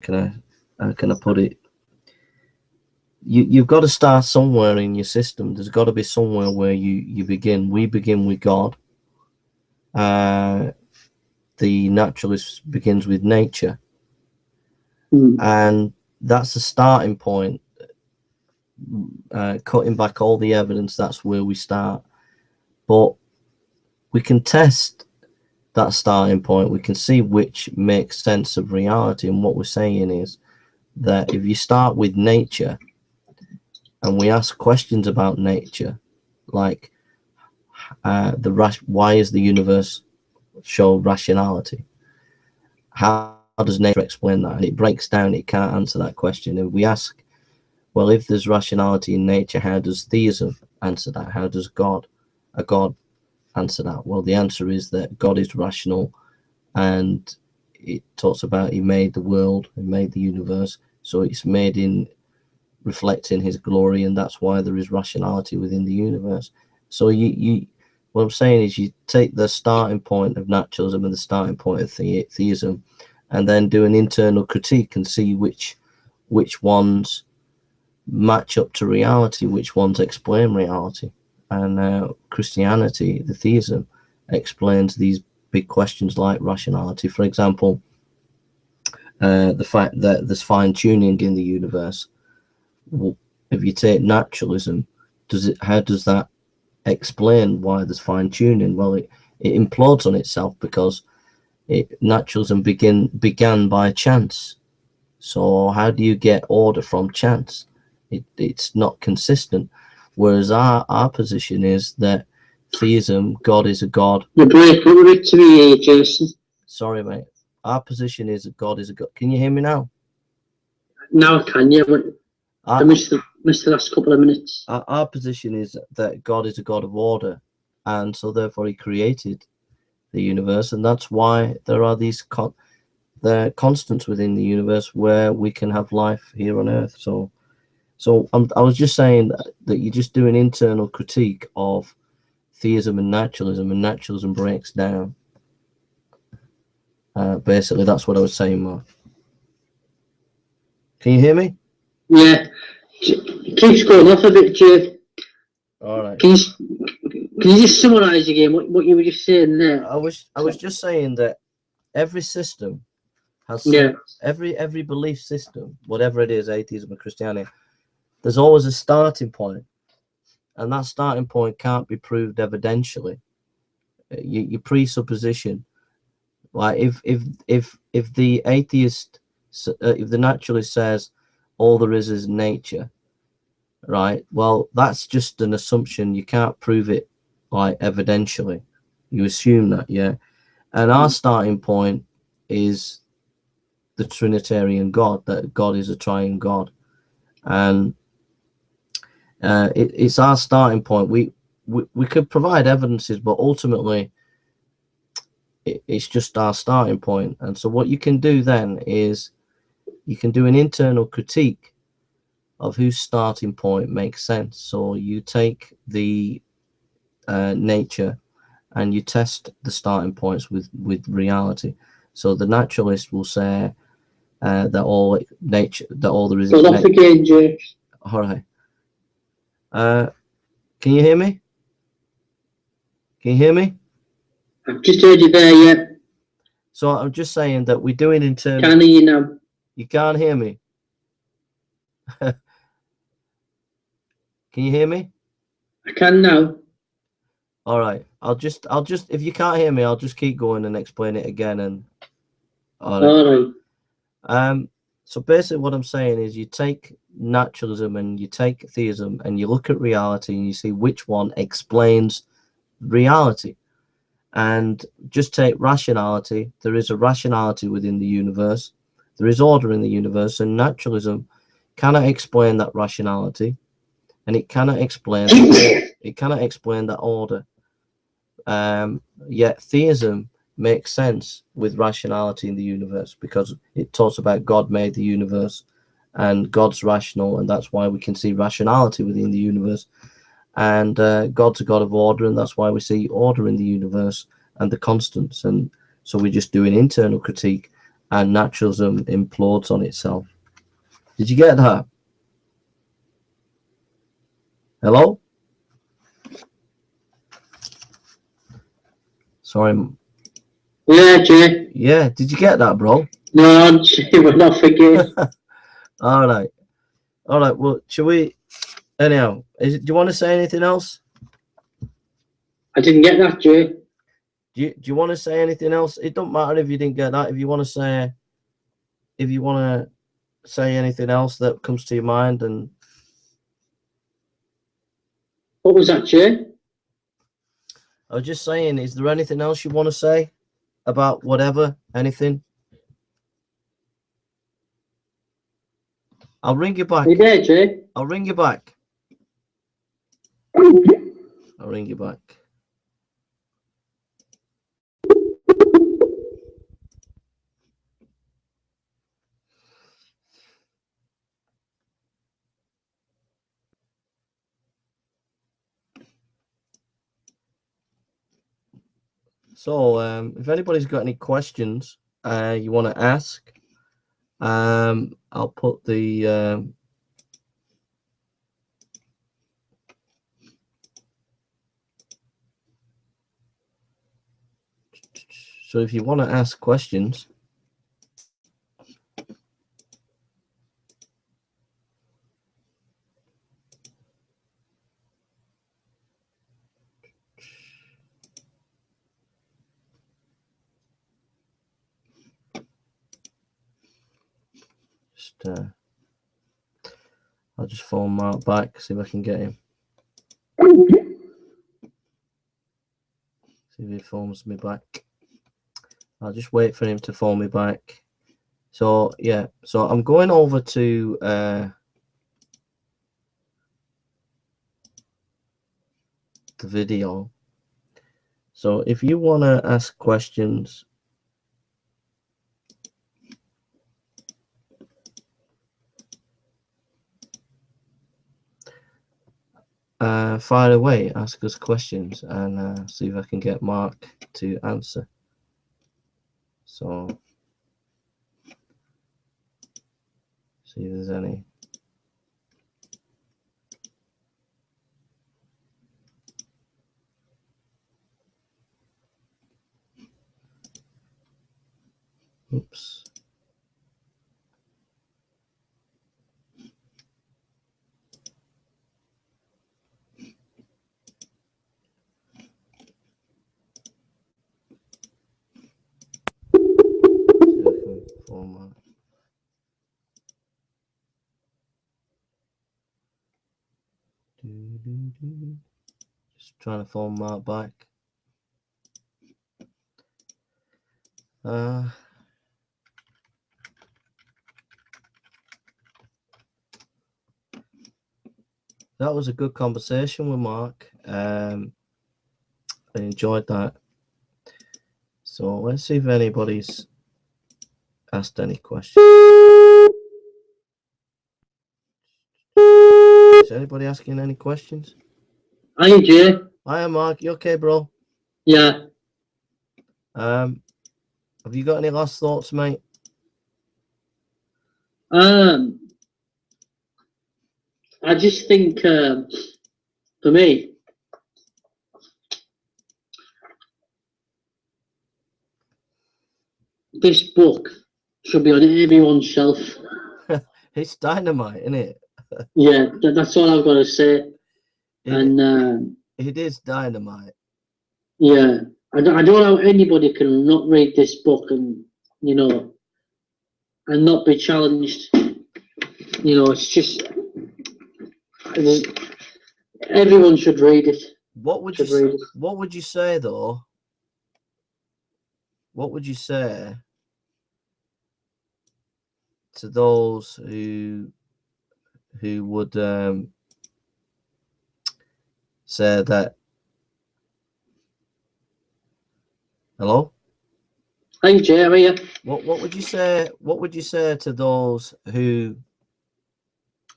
can I put it? You've got to start somewhere in your system. There's got to be somewhere where you begin. We begin with God. The naturalist begins with nature, and that's the starting point. Cutting back all the evidence, that's where we start. But we can test that starting point. We can see which makes sense of reality. And what we're saying is that if you start with nature and we ask questions about nature, like why is the universe show rationality? How does nature explain that? And it breaks down. It can't answer that question. If we ask, well, if there's rationality in nature, how does theism answer that? How does a God answer that? Well, the answer is that God is rational, and it talks about he made the world, he made the universe, so it's made in reflecting his glory, and that's why there is rationality within the universe. So what I'm saying is you take the starting point of naturalism and the starting point of theism, and then do an internal critique and see which ones match up to reality, which ones explain reality. And Christianity, the theism, explains these big questions like rationality. For example, the fact that there's fine tuning in the universe. If you take naturalism, how does that explain why there's fine tuning? Well, it implodes on itself because naturalism began by chance. So how do you get order from chance? It's not consistent. Whereas our position is that theism, God is a God. You break it to me, Jason. Sorry, mate. Our position is that God is a God. Can you hear me now? Now I can, yeah, but I missed the last couple of minutes. Our position is that God is a God of order, and so therefore he created the universe, and that's why there are these constants within the universe where we can have life here on Earth. So I was just saying that you just do an internal critique of theism and naturalism breaks down. Basically, that's what I was saying, Mark. Can you hear me? Yeah. It keeps going off a bit, Jay. All right. Can you just summarise again what you were just saying there? I was just saying that every system has every belief system, whatever it is, atheism or Christianity, there's always a starting point, and that starting point can't be proved evidentially. Your presupposition, like if the atheist, if the naturalist says all there is nature, right? Well, that's just an assumption. You can't prove it like evidentially. You assume that, yeah. And our starting point is the Trinitarian God, that God is a triune God, and it's our starting point. We could provide evidences, but ultimately it's just our starting point. And so what you can do then is you can do an internal critique of whose starting point makes sense. So you take the nature and you test the starting points with reality. So the naturalist will say that all nature, that all there is. So that's again, Jay. All right. Can you hear me? Can you hear me? I've just heard you there, yeah. So I'm just saying that we're doing internal. Can hear you now. You can't hear me. Can you hear me? I can now. All right. I'll just if you can't hear me, I'll just keep going and explain it again. And all right. So basically what I'm saying is you take naturalism and you take theism and you look at reality and you see which one explains reality. And just take rationality. There is a rationality within the universe. There is order in the universe, and naturalism cannot explain that rationality, and it cannot explain that order. Yet theism makes sense with rationality in the universe because it talks about God made the universe and God's rational, and that's why we can see rationality within the universe. And God's a God of order, and that's why we see order in the universe and the constants. And so we just do an internal critique, and naturalism implodes on itself. Did you get that? Hello? Sorry. Yeah, Jay. Yeah, did you get that, bro? No, Jay, we're not forgetting. All right. All right. Well, shall we? Anyhow, do you want to say anything else? I didn't get that, Jay. Do you want to say anything else? It don't matter if you didn't get that. If you want to say anything else that comes to your mind, and What was that, Jay? I was just saying, is there anything else you want to say about whatever, anything? I'll ring you back. Are you there, Jay? I'll ring you back. I'll ring you back. So, if anybody's got any questions you want to ask, I'll put the so if you want to ask questions, I'll just phone Mark back, see if I can get him. See if he phones me back. I'll just wait for him to phone me back. So yeah, so I'm going over to the video. So if you want to ask questions, fire away, ask us questions, and see if I can get Mark to answer. So see if there's any. Oops. Just trying to phone Mark back. That was a good conversation with Mark. I enjoyed that. So let's see if anybody's asked any questions. Is anybody asking any questions? Hi, Jay. Hi, Mark. You okay, bro? Yeah. Have you got any last thoughts, mate? I just think, for me, this book should be on everyone's shelf. It's dynamite, isn't it? Yeah, that's all I've got to say. It is dynamite. Yeah, I don't know how anybody can not read this book and, you know, and not be challenged. You know, it's just, everyone should read it. What would you say though? What would you say to those who would say that? Hello? Hi, Jay, how are you? What would you say? What would you say to those who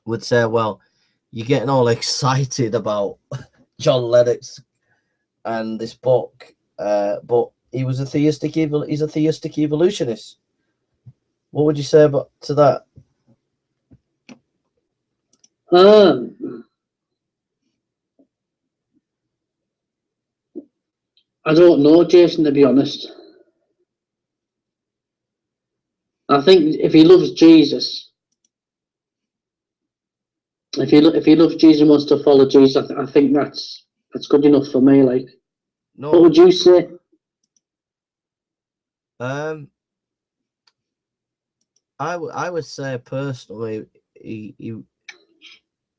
would say, "Well, you're getting all excited about John Lennox and this book, but he's a theistic evolutionist." What would you say about to that? I don't know, Jason, to be honest. I think if he loves Jesus, if he loves Jesus and wants to follow Jesus, I think that's good enough for me. Like, No. What would you say? I would say personally,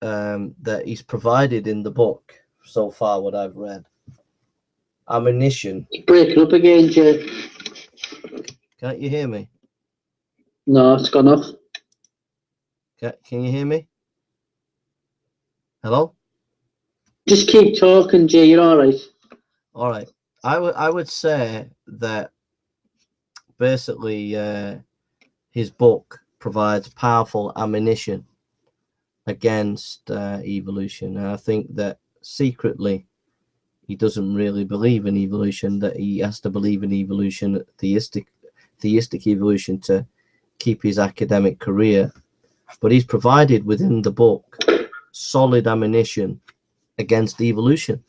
that he's provided in the book so far what I've read. Ammunition. It's breaking up again, Jay. Can't you hear me? No, it's gone off. Can you hear me? Hello? Just keep talking, Jay. You're all right. All right. I would say that basically his book provides powerful ammunition against evolution. And I think that secretly he doesn't really believe in evolution, that he has to believe in evolution, theistic evolution, to keep his academic career. But he's provided within the book solid ammunition against evolution.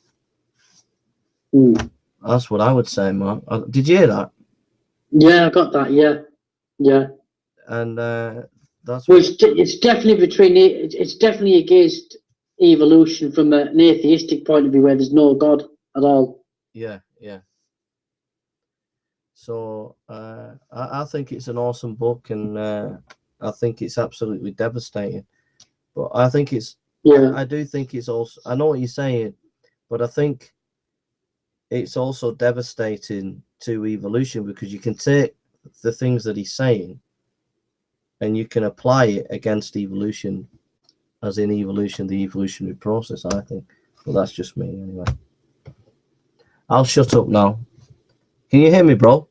That's what I would say, Mark. Did you hear that? Yeah, I got that. Yeah. And that's well, it's definitely it's definitely against evolution from an atheistic point of view, where there's no God at all. Yeah. So I think it's an awesome book, and I think it's absolutely devastating. But I think it's I do think it's also, I know what you're saying, but I think it's also devastating to evolution, because you can take the things that he's saying and you can apply it against evolution, as in evolution, the evolutionary process, I think. But that's just me anyway. I'll shut up now. Can you hear me, bro?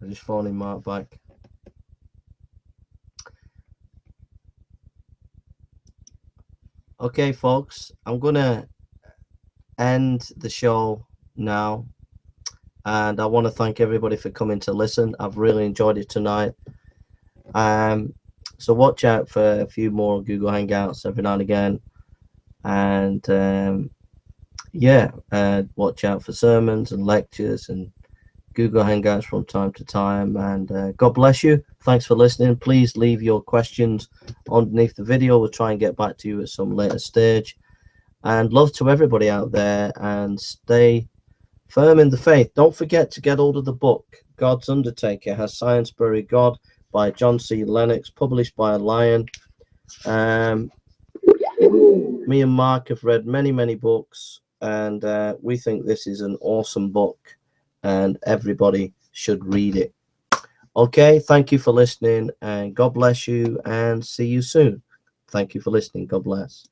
I'm just phoning Mark back. Okay, folks, I'm gonna end the show now, and I want to thank everybody for coming to listen. I've really enjoyed it tonight. So watch out for a few more Google Hangouts every now and again, and watch out for sermons and lectures and Google Hangouts from time to time. And God bless you. Thanks for listening. Please leave your questions underneath the video. We'll try and get back to you at some later stage. And love to everybody out there, and stay firm in the faith. Don't forget to get hold of the book, God's Undertaker, Has Science Buried God, by John C. Lennox, published by Lion. Me and Mark have read many books, and we think this is an awesome book, and everybody should read it. Okay, thank you for listening, and God bless you, and see you soon. Thank you for listening. God bless.